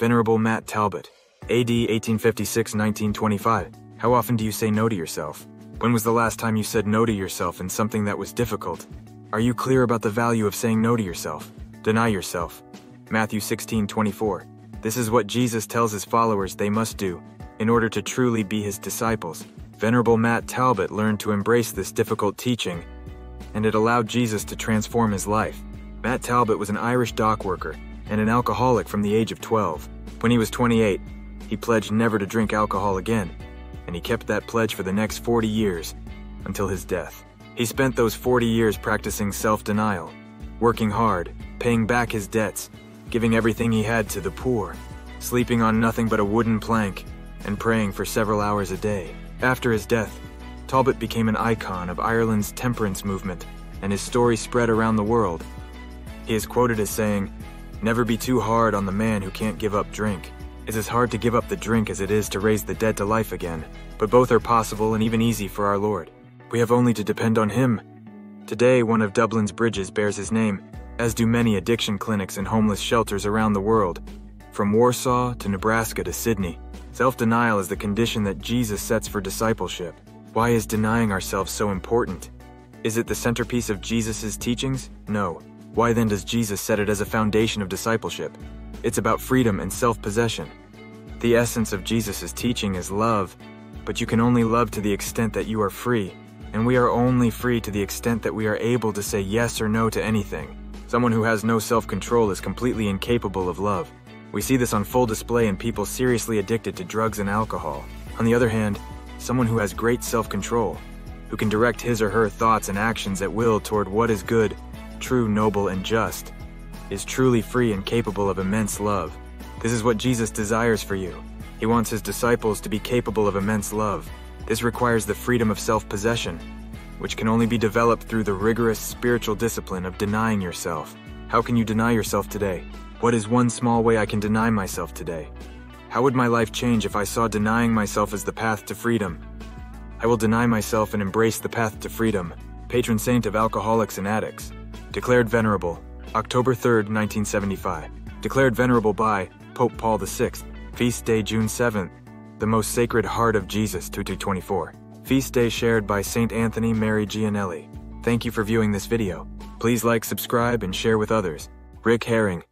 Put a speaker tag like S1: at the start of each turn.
S1: Venerable Matt Talbot, AD 1856-1925. How often do you say no to yourself? When was the last time you said no to yourself in something that was difficult? Are you clear about the value of saying no to yourself? Deny yourself. Matthew 16:24. This is what Jesus tells his followers they must do in order to truly be his disciples. Venerable Matt Talbot learned to embrace this difficult teaching, and it allowed Jesus to transform his life. Matt Talbot was an Irish dock worker and an alcoholic from the age of 12. When he was 28, he pledged never to drink alcohol again, and he kept that pledge for the next 40 years until his death. He spent those 40 years practicing self-denial, working hard, paying back his debts, giving everything he had to the poor, sleeping on nothing but a wooden plank, and praying for several hours a day. After his death, Talbot became an icon of Ireland's temperance movement, and his story spread around the world. He is quoted as saying, "Never be too hard on the man who can't give up drink. It's as hard to give up the drink as it is to raise the dead to life again, but both are possible and even easy for our Lord. We have only to depend on him." Today, one of Dublin's bridges bears his name, as do many addiction clinics and homeless shelters around the world, from Warsaw to Nebraska to Sydney. Self-denial is the condition that Jesus sets for discipleship. Why is denying ourselves so important? Is it the centerpiece of Jesus' teachings? No. Why then does Jesus set it as a foundation of discipleship? It's about freedom and self-possession. The essence of Jesus' teaching is love, but you can only love to the extent that you are free, and we are only free to the extent that we are able to say yes or no to anything. Someone who has no self-control is completely incapable of love. We see this on full display in people seriously addicted to drugs and alcohol. On the other hand, someone who has great self-control, who can direct his or her thoughts and actions at will toward what is good, true, noble, and just, is truly free and capable of immense love. This is what Jesus desires for you. He wants his disciples to be capable of immense love. This requires the freedom of self-possession, which can only be developed through the rigorous spiritual discipline of denying yourself. How can you deny yourself today? What is one small way I can deny myself today? How would my life change if I saw denying myself as the path to freedom? I will deny myself and embrace the path to freedom. Patron saint of alcoholics and addicts. Declared venerable, October 3rd, 1975. Declared venerable by Pope Paul VI. Feast day, June 7th. The Most Sacred Heart of Jesus, 2224. Feast day shared by Saint Anthony Mary Gianelli. Thank you for viewing this video. Please like, subscribe, and share with others. Rick Herring.